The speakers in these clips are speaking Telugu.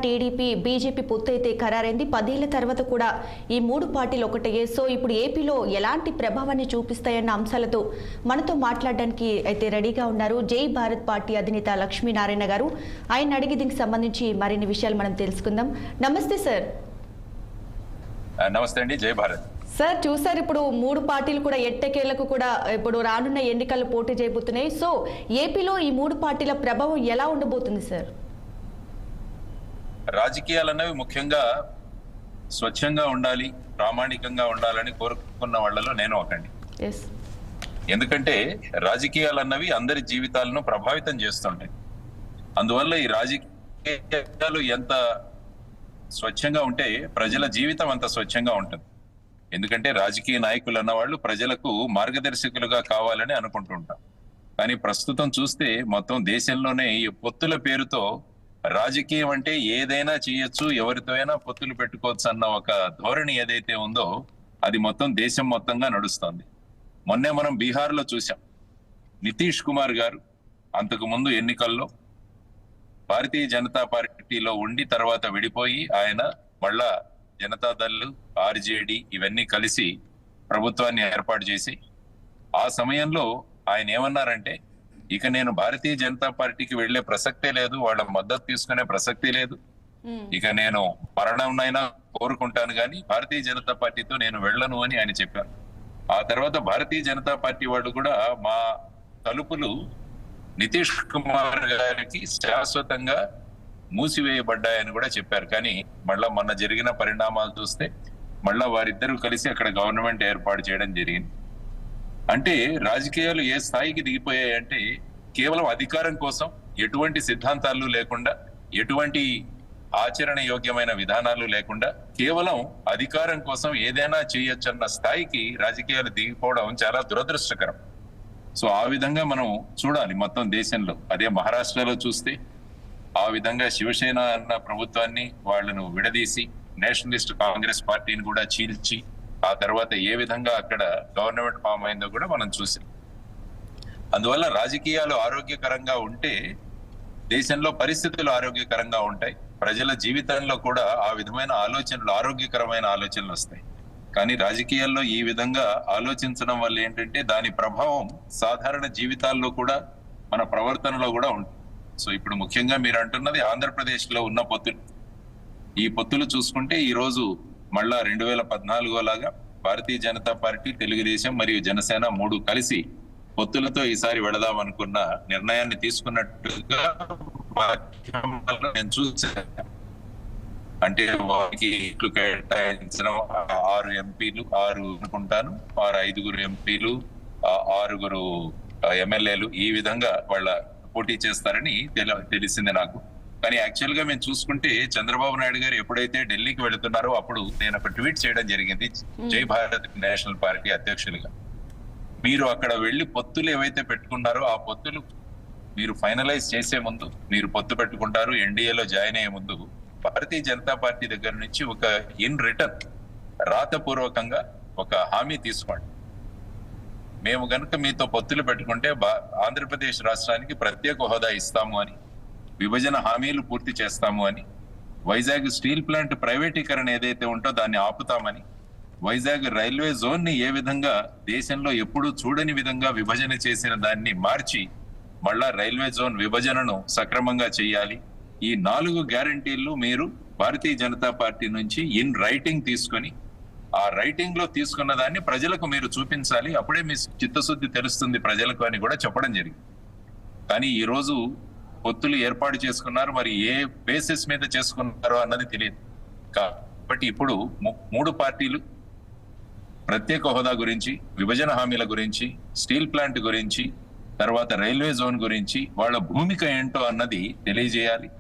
టీడీపీ బీజేపీ పొత్తు అయితే ఖరారైంది. 10 ఏళ్ల తర్వాత కూడా ఈ మూడు పార్టీలు ఒకటయ్యే. సో ఇప్పుడు ఏపీలో ఎలాంటి ప్రభావాన్ని చూపిస్తాయన్న అంశాలతో మనతో మాట్లాడడానికి అయితే రెడీగా ఉన్నారు జై భారత్ పార్టీ అధినేత లక్ష్మీనారాయణ గారు. ఆయన అడిగి దీనికి సంబంధించి మరిన్ని విషయాలు మనం తెలుసుకుందాం. నమస్తే సార్. నమస్తే అండి. జై భారత్ సార్. చూసారు, ఇప్పుడు మూడు పార్టీలు కూడా ఎట్టకేళ్లకు కూడా ఇప్పుడు రానున్న ఎన్నికల్లో పోటీ చేయబోతున్నాయి. సో ఏపీలో ఈ మూడు పార్టీల ప్రభావం ఎలా ఉండబోతుంది సార్? రాజకీయాలు అన్నవి ముఖ్యంగా స్వచ్ఛంగా ఉండాలి, ప్రామాణికంగా ఉండాలని కోరుకున్న వాళ్ళలో నేను ఒకండి. ఎందుకంటే రాజకీయాలు అన్నవి అందరి జీవితాలను ప్రభావితం చేస్తుంటాయి. అందువల్ల ఈ రాజకీయాలు ఎంత స్వచ్ఛంగా ఉంటే ప్రజల జీవితం అంత స్వచ్ఛంగా ఉంటుంది. ఎందుకంటే రాజకీయ నాయకులు అన్నవాళ్ళు ప్రజలకు మార్గదర్శకులుగా కావాలని అనుకుంటుంటాం. కానీ ప్రస్తుతం చూస్తే మొత్తం దేశంలోనే ఈ పొత్తుల పేరుతో రాజకీయం అంటే ఏదైనా చేయొచ్చు, ఎవరితో అయినా పొత్తులు పెట్టుకోవచ్చు అన్న ఒక ధోరణి ఏదైతే ఉందో అది మొత్తం దేశం మొత్తంగా నడుస్తుంది. మొన్నే మనం బీహార్ లో చూసాం. నితీష్ కుమార్ గారు అంతకు ముందు ఎన్నికల్లో భారతీయ జనతా పార్టీలో ఉండి తర్వాత విడిపోయి ఆయన మళ్ళా జనతాదళ్, ఆర్జేడీ ఇవన్నీ కలిసి ప్రభుత్వాన్ని ఏర్పాటు చేసి ఆ సమయంలో ఆయన ఏమన్నారంటే, ఇక నేను భారతీయ జనతా పార్టీకి వెళ్లే ప్రసక్తే లేదు, వాళ్ళ మద్దతు తీసుకునే ప్రసక్తే లేదు, ఇక నేను మరణంనైనా కోరుకుంటాను కానీ భారతీయ జనతా పార్టీతో నేను వెళ్ళను అని ఆయన చెప్పారు. ఆ తర్వాత భారతీయ జనతా పార్టీ వాళ్ళు కూడా మా తలుపులు నితీష్ కుమార్ గారికి శాశ్వతంగా మూసివేయబడ్డాయని కూడా చెప్పారు. కానీ మళ్ళా మొన్న జరిగిన పరిణామాలు చూస్తే మళ్ళా వారిద్దరూ కలిసి అక్కడ గవర్నమెంట్ ఏర్పాటు చేయడం జరిగింది. అంటే రాజకీయాలు ఏ స్థాయికి దిగిపోయాయంటే కేవలం అధికారం కోసం ఎటువంటి సిద్ధాంతాలు లేకుండా, ఎటువంటి ఆచరణ యోగ్యమైన విధానాలు లేకుండా కేవలం అధికారం కోసం ఏదైనా చేయొచ్చన్న స్థాయికి రాజకీయాలు దిగిపోవడం చాలా దురదృష్టకరం. సో ఆ విధంగా మనం చూడాలి మొత్తం దేశంలో. అదే మహారాష్ట్రలో చూస్తే ఆ విధంగా శివసేన అన్న ప్రభుత్వాన్ని వాళ్ళను విడదీసి నేషనలిస్ట్ కాంగ్రెస్ పార్టీని కూడా చీల్చి ఆ తర్వాత ఏ విధంగా అక్కడ గవర్నమెంట్ ఫామ్ అయిందో కూడా మనం చూసాం. అందువల్ల రాజకీయాలు ఆరోగ్యకరంగా ఉంటే దేశంలో పరిస్థితులు ఆరోగ్యకరంగా ఉంటాయి, ప్రజల జీవితంలో కూడా ఆ విధమైన ఆలోచనలు, ఆరోగ్యకరమైన ఆలోచనలు వస్తాయి. కానీ రాజకీయాల్లో ఈ విధంగా ఆలోచించడం వల్ల ఏంటంటే దాని ప్రభావం సాధారణ జీవితాల్లో కూడా మన ప్రవర్తనలో కూడా ఉంటుంది. సో ఇప్పుడు ముఖ్యంగా మీరు అంటున్నది ఆంధ్రప్రదేశ్ లో ఉన్న పొత్తులు. ఈ పొత్తులు చూసుకుంటే ఈ రోజు మళ్ళా 2014 లాగా భారతీయ జనతా పార్టీ, తెలుగుదేశం మరియు జనసేన మూడు కలిసి పొత్తులతో ఈసారి వెళదాం అనుకున్న నిర్ణయాన్ని తీసుకున్నట్టుగా నేను చూసాను. అంటే వారికి ఇట్లు కేటాయించడం 6 ఎంపీలు, 6 అనుకుంటాను, 5 ఎంపీలు, 6 ఎమ్మెల్యేలు ఈ విధంగా వాళ్ళ పోటీ చేస్తారని తెలిసింది నాకు. కానీ యాక్చువల్ గా మేము చూసుకుంటే చంద్రబాబు నాయుడు గారు ఎప్పుడైతే ఢిల్లీకి వెళుతున్నారో అప్పుడు నేను ఒక ట్వీట్ చేయడం జరిగింది జై భారత్ నేషనల్ పార్టీ అధ్యక్షులుగా. మీరు అక్కడ వెళ్లి పొత్తులు ఏవైతే పెట్టుకున్నారో ఆ పొత్తులు మీరు ఫైనలైజ్ చేసే ముందు, మీరు పొత్తు పెట్టుకుంటారు ఎన్డీఏలో జాయిన్ అయ్యే ముందు భారతీయ జనతా పార్టీ దగ్గర నుంచి ఒక ఇన్ రిటర్న్ రాతపూర్వకంగా ఒక హామీ తీసుకోండి. మేము గనుక మీతో పొత్తులు పెట్టుకుంటే ఆంధ్రప్రదేశ్ రాష్ట్రానికి ప్రత్యేక హోదా ఇస్తాము అని, విభజన హామీలు పూర్తి చేస్తాము అని, వైజాగ్ స్టీల్ ప్లాంట్ ప్రైవేటీకరణ ఏదైతే ఉంటో దాన్ని ఆపుతామని, వైజాగ్ రైల్వే జోన్ ని ఏ విధంగా దేశంలో ఎప్పుడూ చూడని విధంగా విభజన చేసిన దాన్ని మార్చి మళ్ళా రైల్వే జోన్ విభజనను సక్రమంగా చేయాలి. ఈ 4 గ్యారంటీలు మీరు భారతీయ జనతా పార్టీ నుంచి ఇన్ రైటింగ్ తీసుకొని ఆ రైటింగ్ లో తీసుకున్న దాన్ని ప్రజలకు మీరు చూపించాలి, అప్పుడే మీ చిత్తశుద్ధి తెలుస్తుంది ప్రజలకు అని కూడా చెప్పడం జరిగింది. కానీ ఈ రోజు పొత్తులు ఏర్పాటు చేసుకున్నారు, మరి ఏ బేసిస్ మీద చేసుకున్నారో అన్నది తెలియదు. కాబట్టి ఇప్పుడు 3 పార్టీలు ప్రత్యేక హోదా గురించి, విభజన హామీల గురించి, స్టీల్ ప్లాంట్ గురించి, తర్వాత రైల్వే జోన్ గురించి వాళ్ళ భూమిక ఏంటో అన్నది తెలియజేయాలి.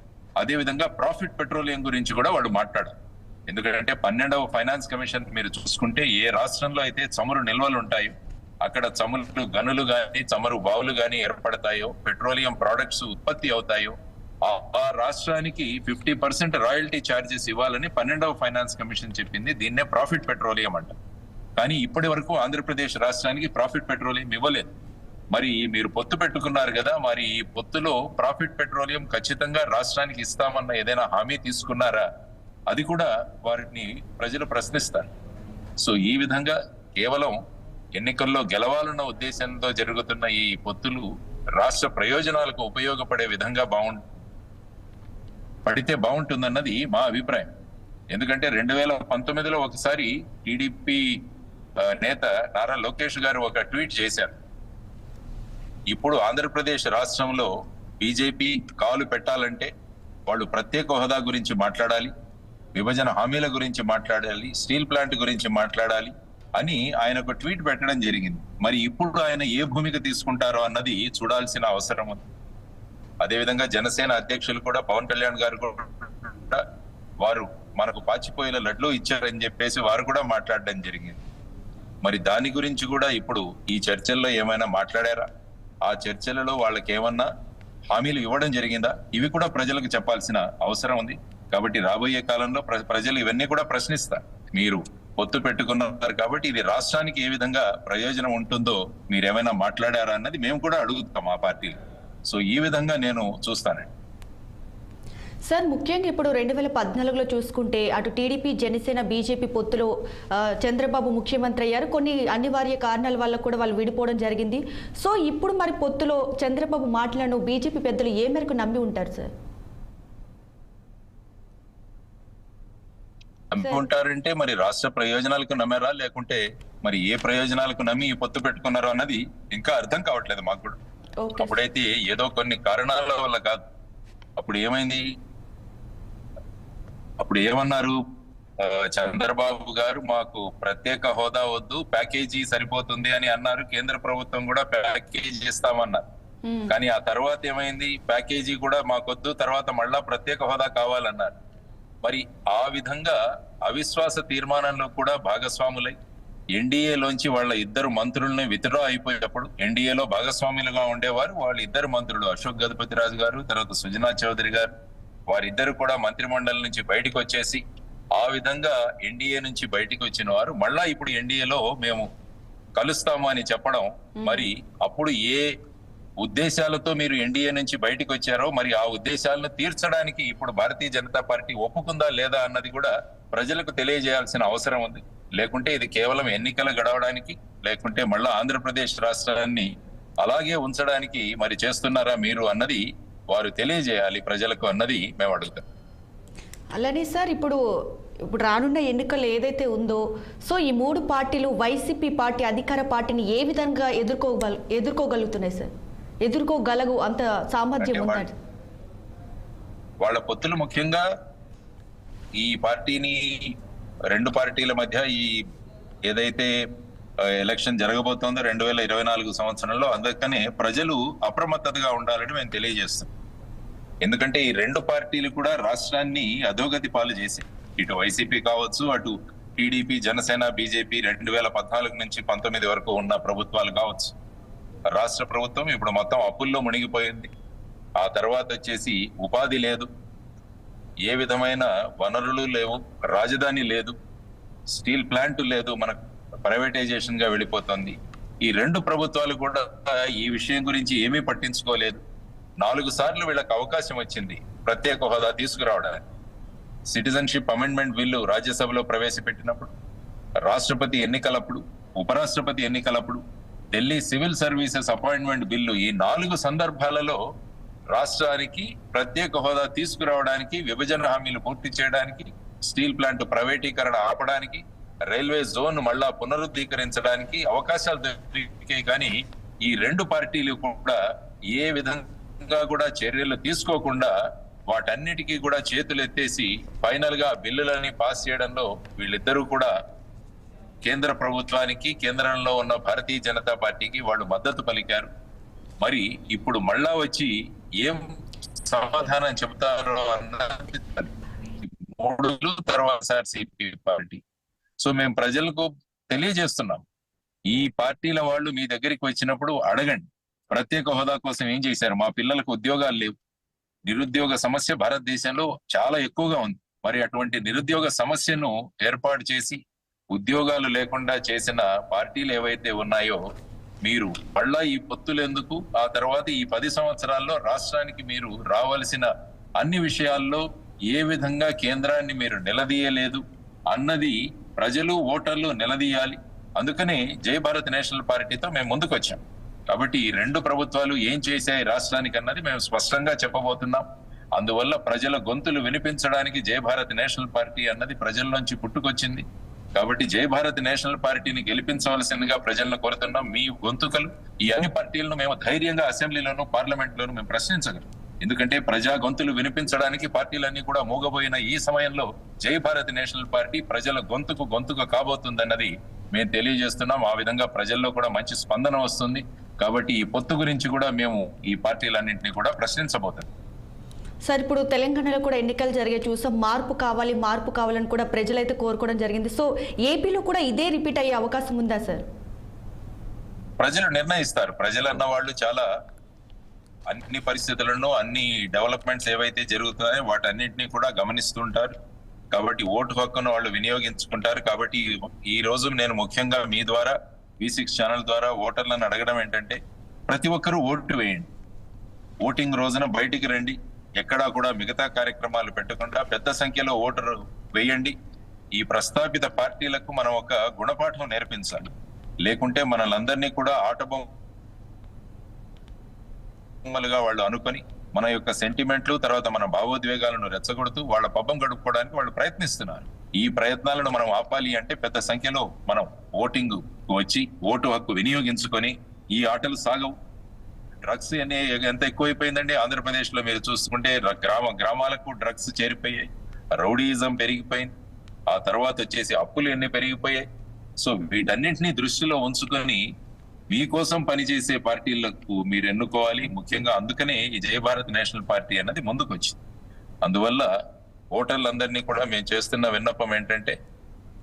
అదేవిధంగా ప్రాఫిట్ పెట్రోలియం గురించి కూడా వాళ్ళు మాట్లాడారు. ఎందుకంటే 12వ ఫైనాన్స్ కమిషన్ మీరు చూసుకుంటే ఏ రాష్ట్రంలో అయితే చమురు నిల్వలు ఉంటాయో అక్కడ చమురు గనులు గాని, చమురు బావులు గాని ఏర్పడతాయో, పెట్రోలియం ప్రొడక్ట్స్ ఉత్పత్తి అవుతాయో ఆ రాష్ట్రానికి 50% రాయల్టీ ఛార్జెస్ ఇవ్వాలని 12వ ఫైనాన్స్ కమిషన్ చెప్పింది. దీన్నే ప్రాఫిట్ పెట్రోలియం అంట. కానీ ఇప్పటి వరకు ఆంధ్రప్రదేశ్ రాష్ట్రానికి ప్రాఫిట్ పెట్రోలియం ఇవ్వలేదు. మరి మీరు పొత్తు పెట్టుకున్నారు కదా, మరి ఈ పొత్తులో ప్రాఫిట్ పెట్రోలియం ఖచ్చితంగా రాష్ట్రానికి ఇస్తామన్న ఏదైనా హామీ తీసుకున్నారా? అది కూడా వారిని ప్రజలు ప్రశ్నిస్తారు. సో ఈ విధంగా కేవలం ఎన్నికల్లో గెలవాలన్న ఉద్దేశంతో జరుగుతున్న ఈ పొత్తులు రాష్ట్ర ప్రయోజనాలకు ఉపయోగపడే విధంగా పడితే బాగుంటుందన్నది మా అభిప్రాయం. ఎందుకంటే 2019లో ఒకసారి టీడీపీ నేత నారా లోకేష్ గారు ఒక ట్వీట్ చేశారు. ఇప్పుడు ఆంధ్రప్రదేశ్ రాష్ట్రంలో బీజేపీ కాలు పెట్టాలంటే వాళ్ళు ప్రత్యేక హోదా గురించి మాట్లాడాలి, విభజన హామీల గురించి మాట్లాడాలి, స్టీల్ ప్లాంట్ గురించి మాట్లాడాలి అని ఆయన ఒక ట్వీట్ పెట్టడం జరిగింది. మరి ఇప్పుడు ఆయన ఏ భూమిక తీసుకుంటారో అన్నది చూడాల్సిన అవసరం ఉంది. అదేవిధంగా జనసేన అధ్యక్షులు కూడా పవన్ కళ్యాణ్ గారు కూడా వారు మనకు పాచిపోయేల లడ్లు ఇచ్చారని చెప్పేసి వారు కూడా మాట్లాడడం జరిగింది. మరి దాని గురించి కూడా ఇప్పుడు ఈ చర్చల్లో ఏమైనా మాట్లాడారా? ఆ చర్చలలో వాళ్ళకి ఏమన్నా హామీలు ఇవ్వడం జరిగిందా? ఇవి కూడా ప్రజలకు చెప్పాల్సిన అవసరం ఉంది. కాబట్టి రాబోయే కాలంలో ప్రజలు ఇవన్నీ కూడా ప్రశ్నిస్తారు. మీరు పొత్తు పెట్టుకున్నారు కాబట్టి ఇది రాష్ట్రానికి ఏ విధంగా ప్రయోజనం ఉంటుందో మీరు ఏమైనా మాట్లాడారా అన్నది మేము కూడా అడుగుతాం ఆ పార్టీలు. సో ఈ విధంగా నేను చూస్తానండి. సార్, ముఖ్యంగా ఇప్పుడు 2014లో చూసుకుంటే అటు టీడీపీ, జనసేన, బీజేపీ పొత్తులో చంద్రబాబు ముఖ్యమంత్రి అయ్యారు. కొన్ని అనివార్య కారణాల వల్ల కూడా వాళ్ళు విడిపోవడం జరిగింది. సో ఇప్పుడు మరి పొత్తులో చంద్రబాబు మాటలను బీజేపీ పెద్దలు ఏ మేరకు నమ్మి ఉంటారు సార్? నమ్మి ఉంటారంటే మరి రాష్ట్ర ప్రయోజనాలకు నమ్మారా, లేకుంటే మరి ఏ ప్రయోజనాలకు నమ్మి ఈ పొత్తు పెట్టుకున్నారో అన్నది ఇంకా అర్థం కావట్లేదు మాకు కూడా. అప్పుడైతే ఏదో కొన్ని కారణాల వల్ల కాదు. అప్పుడు ఏమైంది? అప్పుడు ఏమన్నారు? చంద్రబాబు గారు మాకు ప్రత్యేక హోదా వద్దు, ప్యాకేజీ సరిపోతుంది అని అన్నారు. కేంద్ర ప్రభుత్వం కూడా ప్యాకేజీ ఇస్తామన్నారు. కానీ ఆ తర్వాత ఏమైంది? ప్యాకేజీ కూడా మాకొద్దు, తర్వాత మళ్ళా ప్రత్యేక హోదా కావాలన్నారు. మరి ఆ విధంగా అవిశ్వాస తీర్మానంలో కూడా భాగస్వాములై ఎన్డీఏలోంచి వాళ్ళ ఇద్దరు మంత్రుల్ని విత్డ్రా అయిపోయేటప్పుడు ఎన్డీఏలో భాగస్వాములుగా ఉండేవారు వాళ్ళ ఇద్దరు మంత్రులు, అశోక్ గజపతిరాజు గారు, తర్వాత సుజనా చౌదరి గారు, వారిద్దరు కూడా మంత్రిమండలి నుంచి బయటకు వచ్చేసి ఆ విధంగా ఎన్డీఏ నుంచి బయటకు వచ్చిన వారు మళ్ళా ఇప్పుడు ఎన్డీఏలో మేము కలుస్తాము అని చెప్పడం, మరి అప్పుడు ఏ ఉద్దేశాలతో మీరు ఎన్డీఏ నుంచి బయటకు వచ్చారో మరి ఆ ఉద్దేశాలను తీర్చడానికి ఇప్పుడు భారతీయ జనతా పార్టీ ఒప్పుకుందా లేదా అన్నది కూడా ప్రజలకు తెలియజేయాల్సిన అవసరం ఉంది. లేకుంటే ఇది కేవలం ఎన్నికలు గడవడానికి, లేకుంటే మళ్ళా ఆంధ్రప్రదేశ్ రాష్ట్రాన్ని అలాగే ఉంచడానికి మరి చేస్తున్నారా మీరు అన్నది వారు తెలియజేయాలి ప్రజలకు అన్నది మేము అడుగుతాం. అలానే సార్, ఇప్పుడు రానున్న ఎన్నికలు ఏదైతే ఉందో, సో ఈ మూడు పార్టీలు వైసీపీ పార్టీ అధికార పార్టీని ఏ విధంగా ఎదుర్కోగలుగుతున్నాయి సార్? ఎదుర్కోగలగు అంత సామర్థ్యం ఉందండి? వాళ్ళ పొత్తులు ముఖ్యంగా ఈ పార్టీని, రెండు పార్టీల మధ్య ఈ ఏదైతే ఎలక్షన్ జరగబోతోందో 2024 సంవత్సరంలో, అందుకనే ప్రజలు అప్రమత్తతగా ఉండాలని మేము తెలియజేస్తాం. ఎందుకంటే ఈ రెండు పార్టీలు కూడా రాష్ట్రాన్ని అధోగతి పాలు చేసి, ఇటు వైసీపీ కావచ్చు, అటు టీడీపీ, జనసేన, బీజేపీ 2014 నుంచి 19 వరకు ఉన్న ప్రభుత్వాలు కావచ్చు. రాష్ట్ర ప్రభుత్వం ఇప్పుడు మొత్తం అప్పుల్లో మునిగిపోయింది. ఆ తర్వాత వచ్చేసి ఉపాధి లేదు, ఏ విధమైన వనరులు లేవు, రాజధాని లేదు, స్టీల్ ప్లాంట్ లేదు, మనకు ప్రైవేటైజేషన్ గా వెళ్ళిపోతుంది. ఈ రెండు ప్రభుత్వాలు కూడా ఈ విషయం గురించి ఏమీ పట్టించుకోలేదు. 4 సార్లు వీళ్ళకి అవకాశం వచ్చింది ప్రత్యేక హోదా తీసుకురావడానికి. సిటిజన్షిప్ అమెండ్మెంట్ బిల్లు రాజ్యసభలో ప్రవేశపెట్టినప్పుడు, రాష్ట్రపతి ఎన్నికలప్పుడు, ఉపరాష్ట్రపతి ఎన్నికలప్పుడు, Delhi civil services appointment bill, ఈ 4 సందర్భాలలో రాష్ట్రానికి ప్రత్యేక హోదా తీసుకురావడానికి, విభజన హామీలు పూర్తి చేయడానికి, స్టీల్ ప్లాంట్ ప్రైవేటీకరణ ఆపడానికి, రైల్వే జోన్ మళ్ళా పునరుద్ధీకరించడానికి అవకాశాలు దొరికాయి. కానీ ఈ రెండు పార్టీలు కూడా ఏ విధంగా కూడా చర్యలు తీసుకోకుండా వాటన్నిటికీ కూడా చేతులు ఎత్తేసి ఫైనల్ గా బిల్లులని పాస్ చేయడంలో వీళ్ళిద్దరూ కూడా కేంద్ర ప్రభుత్వానికి, కేంద్రంలో ఉన్న భారతీయ జనతా పార్టీకి వాళ్ళు మద్దతు పలికారు. మరి ఇప్పుడు మళ్ళా వచ్చి ఏం సమాధానం చెబుతారో అన్నది 3 తర్వాత సిపి పార్టీ. సో మేము ప్రజలకు తెలియజేస్తున్నాం, ఈ పార్టీల వాళ్ళు మీ దగ్గరికి వచ్చినప్పుడు అడగండి, ప్రత్యేక హోదా కోసం ఏం చేశారు? మా పిల్లలకు ఉద్యోగాలు లేవు, నిరుద్యోగ సమస్య భారతదేశంలో చాలా ఎక్కువగా ఉంది. మరి అటువంటి నిరుద్యోగ సమస్యను ఏర్పాటు చేసి ఉద్యోగాలు లేకుండా చేసిన పార్టీలు ఏవైతే ఉన్నాయో మీరు మళ్ళా ఈ పొత్తులు ఎందుకు, ఆ తర్వాత ఈ 10 సంవత్సరాల్లో రాష్ట్రానికి మీరు రావాల్సిన అన్ని విషయాల్లో ఏ విధంగా కేంద్రాన్ని మీరు నిలదీయలేదు అన్నది ప్రజలు ఓటర్లు నిలదీయాలి. అందుకనే జై భారత్ నేషనల్ పార్టీతో మేము ముందుకు వచ్చాం. కాబట్టి ఈ రెండు ప్రభుత్వాలు ఏం చేశాయి రాష్ట్రానికి అన్నది మేము స్పష్టంగా చెప్పబోతున్నాం. అందువల్ల ప్రజల గొంతులు వినిపించడానికి జై భారత్ నేషనల్ పార్టీ అన్నది ప్రజల నుంచి పుట్టుకొచ్చింది. కాబట్టి జై భారత్ నేషనల్ పార్టీని గెలిపించవలసిందిగా ప్రజలను కోరుతున్నాం. మీ గొంతుకలు ఈ అన్ని పార్టీలను మేము ధైర్యంగా అసెంబ్లీలోను పార్లమెంట్ లోను మేము ప్రశ్నించగలం. ఎందుకంటే ప్రజా గొంతులు వినిపించడానికి పార్టీలన్నీ కూడా మూగబోయిన ఈ సమయంలో జై భారత్ నేషనల్ పార్టీ ప్రజల గొంతుకు కాబోతుందన్నది మేము తెలియజేస్తున్నాం. ఆ విధంగా ప్రజల్లో కూడా మంచి స్పందన వస్తుంది. కాబట్టి ఈ పొత్తు గురించి కూడా మేము ఈ పార్టీలన్నింటినీ కూడా ప్రశ్నించబోతున్నాం. సార్, ఇప్పుడు తెలంగాణలో కూడా ఎన్నికలు జరిగే చూసాం. మార్పు కావాలని కూడా ప్రజలైతే కోరుకోవడం జరిగింది. సో ఏపీలో కూడా ఇదే రిపీట్ అయ్యే అవకాశం ఉందా సార్? ప్రజలు నిర్ణయిస్తారు. ప్రజలు అన్న వాళ్ళు చాలా అన్ని పరిస్థితులను, అన్ని డెవలప్మెంట్స్ ఏవైతే జరుగుతున్నాయో వాటన్నింటినీ కూడా గమనిస్తుంటారు. కాబట్టి ఓటు హక్కును వాళ్ళు వినియోగించుకుంటారు. కాబట్టి ఈ రోజు నేను ముఖ్యంగా మీ ద్వారా V6 ఛానల్ ద్వారా ఓటర్లను అడగడం ఏంటంటే, ప్రతి ఒక్కరూ ఓటు వేయండి. ఓటింగ్ రోజున బయటికి రండి. ఎక్కడా కూడా మిగతా కార్యక్రమాలు పెట్టకుండా పెద్ద సంఖ్యలో ఓటరు వేయండి. ఈ ప్రస్తాపిత పార్టీలకు మనం ఒక గుణపాఠం నేర్పించాలి. లేకుంటే మనలందరినీ కూడా ఆటబొమ్మలుగా వాళ్ళు అనుకొని మన యొక్క సెంటిమెంట్లు, తర్వాత మన భావోద్వేగాలను రెచ్చగొడుతూ వాళ్ళ పబ్బం గడుపుకోవడానికి వాళ్ళు ప్రయత్నిస్తున్నారు. ఈ ప్రయత్నాలను మనం ఆపాలి అంటే పెద్ద సంఖ్యలో మనం ఓటింగ్ వచ్చి ఓటు హక్కు వినియోగించుకొని ఈ ఆటలు సాగవు. డ్రగ్స్ అనే ఎంత ఎక్కువైపోయిందండి ఆంధ్రప్రదేశ్ లో. మీరు చూసుకుంటే గ్రామాలకు డ్రగ్స్ చేరిపోయాయి, రౌడీయిజం పెరిగిపోయింది, ఆ తర్వాత వచ్చేసి అప్పులు ఎన్ని పెరిగిపోయాయి. సో వీటన్నింటినీ దృష్టిలో ఉంచుకొని మీకోసం పనిచేసే పార్టీలకు మీరు ఎన్నుకోవాలి ముఖ్యంగా. అందుకనే ఈ జయ భారత్ నేషనల్ పార్టీ అన్నది ముందుకు వచ్చింది. అందువల్ల ఓటర్లందరినీ కూడా మేము చేస్తున్న విన్నపం ఏంటంటే,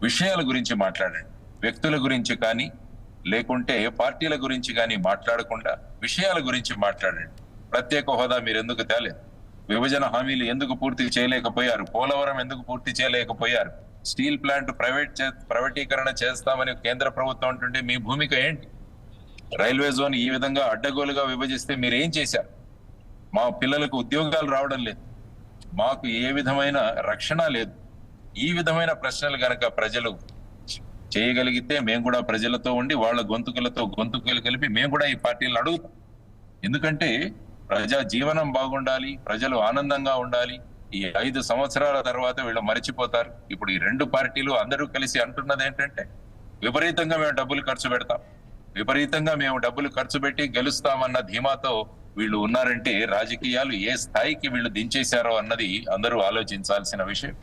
విషయాల గురించి మాట్లాడండి. వ్యక్తుల గురించి కానీ లేకుంటే పార్టీల గురించి కానీ మాట్లాడకుండా విషయాల గురించి మాట్లాడండి. ప్రత్యేక హోదా మీరు ఎందుకు తేలేదు? విభజన హామీలు ఎందుకు పూర్తి చేయలేకపోయారు? పోలవరం ఎందుకు పూర్తి చేయలేకపోయారు? స్టీల్ ప్లాంట్ ప్రైవేటీకరణ చేస్తామని కేంద్ర ప్రభుత్వం అంటుంటే మీ భూమిక ఏంటి? రైల్వే జోన్ ఈ విధంగా అడ్డగోలుగా విభజిస్తే మీరు ఏం చేశారు? మా పిల్లలకు ఉద్యోగాలు రావడం లేదు, మాకు ఏ విధమైన రక్షణ లేదు. ఈ విధమైన ప్రశ్నలు గనక ప్రజలు చేయగలిగితే మేము కూడా ప్రజలతో ఉండి వాళ్ళ గొంతుకలు కలిపి మేము కూడా ఈ పార్టీలను అడుగుతాం. ఎందుకంటే ప్రజా జీవనం బాగుండాలి, ప్రజలు ఆనందంగా ఉండాలి. ఈ 5 సంవత్సరాల తర్వాత వీళ్ళు మర్చిపోతారు. ఇప్పుడు ఈ రెండు పార్టీలు అందరూ కలిసి అంటున్నది ఏంటంటే, విపరీతంగా మేము డబ్బులు ఖర్చు పెడతాం, విపరీతంగా మేము డబ్బులు ఖర్చు పెట్టి గెలుస్తామన్న ధీమాతో వీళ్ళు ఉన్నారంటే రాజకీయాలు ఏ స్థాయికి వీళ్ళు దించేశారో అన్నది అందరూ ఆలోచించాల్సిన విషయం.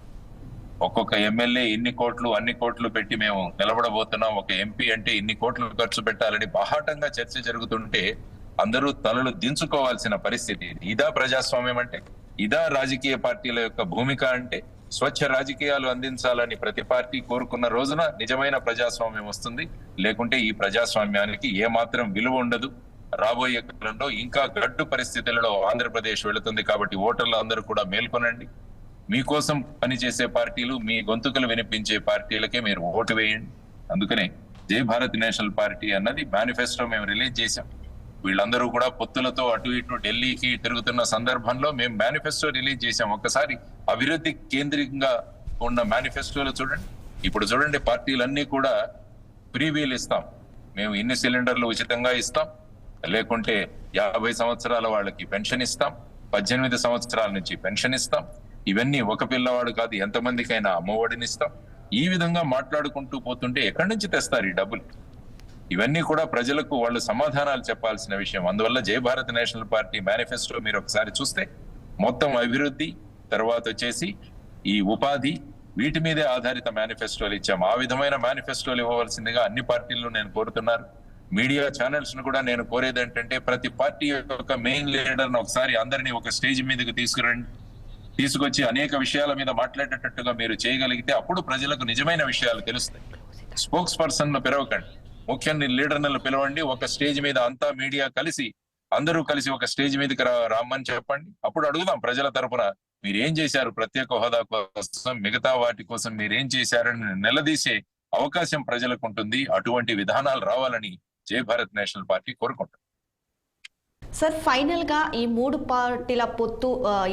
ఒక్కొక్క ఎమ్మెల్యే ఇన్ని కోట్లు అన్ని కోట్లు పెట్టి మేము నిలబడబోతున్నాం, ఒక ఎంపీ అంటే ఇన్ని కోట్లు ఖర్చు పెట్టాలని బాహాటంగా చర్చ జరుగుతుంటే అందరూ తలలు దించుకోవాల్సిన పరిస్థితి. ఇదా ప్రజాస్వామ్యం అంటే? ఇదా రాజకీయ పార్టీల యొక్క భూమిక అంటే? స్వచ్ఛ రాజకీయాలు అందించాలని ప్రతి పార్టీ కోరుకున్న రోజున నిజమైన ప్రజాస్వామ్యం వస్తుంది. లేకుంటే ఈ ప్రజాస్వామ్యానికి ఏమాత్రం విలువ ఉండదు. రాబోయే కాలంలో ఇంకా గడ్డు పరిస్థితులలో ఆంధ్రప్రదేశ్ వెళుతుంది. కాబట్టి ఓటర్లు అందరూ కూడా మేల్కొనండి. మీకోసం పనిచేసే పార్టీలు, మీ గొంతుకలు వినిపించే పార్టీలకే మీరు ఓటు వేయండి. అందుకనే జై భారత్ నేషనల్ పార్టీ అన్నది మేనిఫెస్టో మేము రిలీజ్ చేశాం. వీళ్ళందరూ కూడా పొత్తులతో అటు ఇటు ఢిల్లీకి తిరుగుతున్న సందర్భంలో మేము మేనిఫెస్టో రిలీజ్ చేశాం. ఒక్కసారి అభివృద్ధి కేంద్రీకంగా ఉన్న మేనిఫెస్టోలో చూడండి. ఇప్పుడు చూడండి, పార్టీలన్నీ కూడా ప్రీవీలు ఇస్తాం, మేము ఇన్ని సిలిండర్లు ఉచితంగా ఇస్తాం, లేకుంటే 50 సంవత్సరాల వాళ్ళకి పెన్షన్ ఇస్తాం, 18 సంవత్సరాల నుంచి పెన్షన్ ఇస్తాం, ఇవన్నీ ఒక పిల్లవాడు కాదు ఎంతమందికైనా అమ్మఒడిని ఇస్తాం. ఈ విధంగా మాట్లాడుకుంటూ పోతుంటే ఎక్కడి నుంచి తెస్తారు ఈ డబ్బులు? ఇవన్నీ కూడా ప్రజలకు వాళ్ళు సమాధానాలు చెప్పాల్సిన విషయం. అందువల్ల జై భారత్ నేషనల్ పార్టీ మేనిఫెస్టో మీరు ఒకసారి చూస్తే మొత్తం అభివృద్ధి, తర్వాత వచ్చేసి ఈ ఉపాధి, వీటి మీదే ఆధారిత మేనిఫెస్టోలు ఇచ్చాం. ఆ విధమైన మేనిఫెస్టోలు ఇవ్వవలసిందిగా అన్ని పార్టీలు నేను కోరుతున్నారు. మీడియా ఛానల్స్ ను కూడా నేను కోరేది ఏంటంటే, ప్రతి పార్టీ యొక్క మెయిన్ లీడర్ ఒకసారి అందరినీ ఒక స్టేజ్ మీదకి తీసుకొచ్చి అనేక విషయాల మీద మాట్లాడేటట్టుగా మీరు చేయగలిగితే అప్పుడు ప్రజలకు నిజమైన విషయాలు తెలుస్తాయి. స్పోక్స్ పర్సన్ ను పిలవకండి, ముఖ్య లీడర్లను పిలవండి. ఒక స్టేజ్ మీద అంతా మీడియా కలిసి అందరూ కలిసి ఒక స్టేజ్ మీదకి రమ్మని చెప్పండి. అప్పుడు అడుగుదాం ప్రజల తరపున మీరేం చేశారు ప్రత్యేక హోదా కోసం, మిగతా వాటి కోసం మీరేం చేశారని నిలదీసే అవకాశం ప్రజలకు ఉంటుంది. అటువంటి విధానాలు రావాలని జై భారత్ నేషనల్ పార్టీ కోరుకుంటుంది. సార్, ఫైనల్ గా ఈ మూడు పార్టీల పొత్తు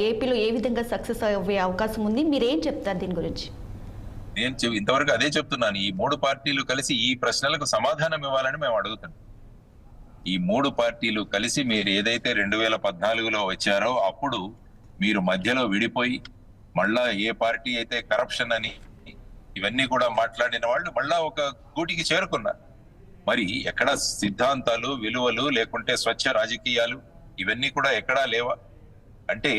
ఏపీలో ఏ విధంగా సక్సెస్ అయ్యే అవకాశం ఉంది, మీరేం చెప్తారు దీని గురించి? నేను ఇంతవరకు అదే చెప్తున్నాను. ఈ మూడు పార్టీలు కలిసి ఈ ప్రశ్నలకు సమాధానం ఇవ్వాలని మేము అడుగుతున్నాం. ఈ మూడు పార్టీలు కలిసి మీరు ఏదైతే 2014లో వచ్చారో అప్పుడు మీరు మధ్యలో విడిపోయి మళ్ళా ఏ పార్టీ అయితే కరప్షన్ అని ఇవన్నీ కూడా మాట్లాడిన వాళ్ళు మళ్ళా ఒక గూటికి చేరుకున్నారు. మరి ఎక్కడ సిద్ధాంతాలు, విలువలు లేకుంటే స్వచ్ఛ రాజకీయాలు ఇవన్నీ కూడా ఎక్కడా లేవా? అంటే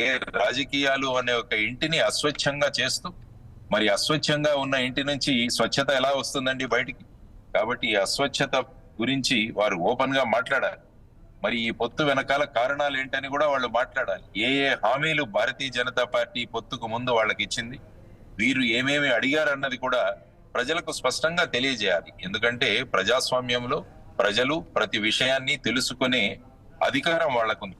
రాజకీయాలు అనే ఒక ఇంటిని అస్వచ్ఛంగా చేస్తూ మరి అస్వచ్ఛంగా ఉన్న ఇంటి నుంచి స్వచ్ఛత ఎలా వస్తుందండి బయటికి? కాబట్టి ఈ అస్వచ్ఛత గురించి వారు ఓపెన్ గా మాట్లాడాలి. మరి ఈ పొత్తు వెనకాల కారణాలు ఏంటని కూడా వాళ్ళు మాట్లాడాలి. ఏ హామీలు భారతీయ జనతా పార్టీ పొత్తుకు ముందు వాళ్ళకి ఇచ్చింది, వీరు ఏమేమి అడిగారన్నది కూడా ప్రజలకు స్పష్టంగా తెలియజేయాలి. ఎందుకంటే ప్రజాస్వామ్యంలో ప్రజలు ప్రతి విషయాన్ని తెలుసుకునే అధికారం వాళ్ళకుంది.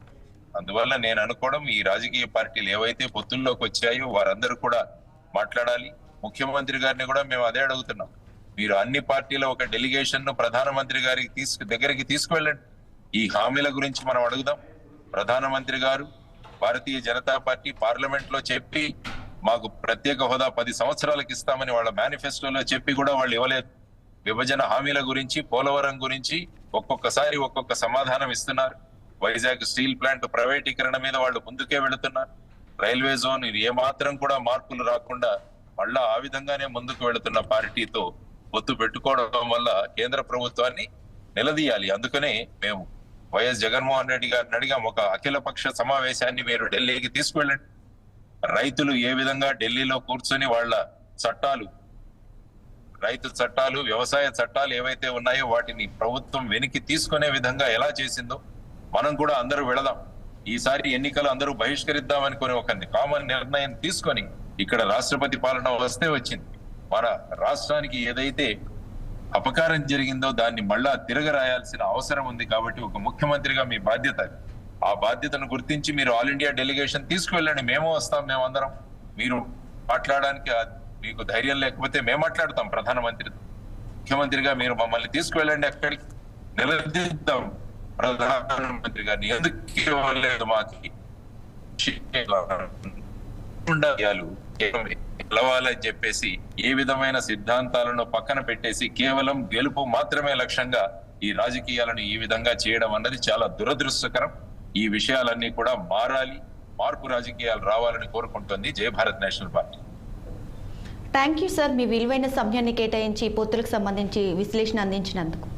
అందువల్ల నేను అనుకోవడం ఈ రాజకీయ పార్టీలు ఏవైతే పొత్తుల్లోకి వచ్చాయో వారందరూ కూడా మాట్లాడాలి. ముఖ్యమంత్రి గారిని కూడా మేము అదే అడుగుతున్నాం. మీరు అన్ని పార్టీల ఒక డెలిగేషన్ ను ప్రధానమంత్రి గారికి దగ్గరికి తీసుకువెళ్ళండి. ఈ హామీల గురించి మనం అడుగుదాం. ప్రధానమంత్రి గారు భారతీయ జనతా పార్టీ పార్లమెంట్ లో చెప్పి మాకు ప్రత్యేక హోదా 10 సంవత్సరాలకు ఇస్తామని వాళ్ళ మేనిఫెస్టోలో చెప్పి కూడా వాళ్ళు ఇవ్వలేదు. విభజన హామీల గురించి, పోలవరం గురించి ఒక్కొక్కసారి ఒక్కొక్క సమాధానం ఇస్తున్నారు. వైజాగ్ స్టీల్ ప్లాంట్ ప్రైవేటీకరణ మీద వాళ్ళు ముందుకే వెళుతున్నారు. రైల్వే జోన్ ఇది ఏమాత్రం కూడా మార్పులు రాకుండా మళ్ళా ఆ విధంగానే ముందుకు వెళుతున్న పార్టీతో పొత్తు పెట్టుకోవడం వల్ల కేంద్ర ప్రభుత్వాన్ని నిలదీయాలి. అందుకనే మేము వైఎస్ జగన్మోహన్ రెడ్డి గారిని అడిగాం, ఒక అఖిలపక్ష సమావేశాన్ని మీరు ఢిల్లీకి తీసుకువెళ్ళండి. రైతులు ఏ విధంగా ఢిల్లీలో కూర్చొని వాళ్ళ చట్టాలు, రైతు చట్టాలు, వ్యవసాయ చట్టాలు ఏవైతే ఉన్నాయో వాటిని ప్రభుత్వం వెనక్కి తీసుకునే విధంగా ఎలా చేసిందో మనం కూడా అందరూ వెళదాం. ఈసారి ఎన్నికలు అందరూ బహిష్కరిద్దామనుకుని ఒక కామన్ నిర్ణయం తీసుకొని ఇక్కడ రాష్ట్రపతి పాలన వస్తే వచ్చింది. మన రాష్ట్రానికి ఏదైతే అపకారం జరిగిందో దాన్ని మళ్ళా తిరగరాయాల్సిన అవసరం ఉంది. కాబట్టి ఒక ముఖ్యమంత్రిగా మీ బాధ్యత, ఆ బాధ్యతను గుర్తించి మీరు ఆల్ ఇండియా డెలిగేషన్ తీసుకువెళ్ళండి. మేము వస్తాం, మేమందరం. మీరు మాట్లాడడానికి మీకు ధైర్యం లేకపోతే మేము మాట్లాడతాం ప్రధానమంత్రితో. ముఖ్యమంత్రిగా మీరు మమ్మల్ని తీసుకువెళ్ళండి, అక్కడికి నిలదీద్దాం ప్రధానమంత్రి గారిని. ఎందుకు ఇవ్వలేదు మాకు గెలవాలని చెప్పేసి ఏ విధమైన సిద్ధాంతాలను పక్కన పెట్టేసి కేవలం గెలుపు మాత్రమే లక్ష్యంగా ఈ రాజకీయాలను ఈ విధంగా చేయడం అన్నది చాలా దురదృష్టకరం. ఈ విషయాలన్నీ కూడా మారాలి, మార్పు రాజకీయాలు రావాలని కోరుకుంటుంది Jai Bharat National Party. Thank you sir, మీ విలువైన సమయాన్ని కేటాయించి పొత్తులకు సంబంధించి విశ్లేషణ అందించినందుకు.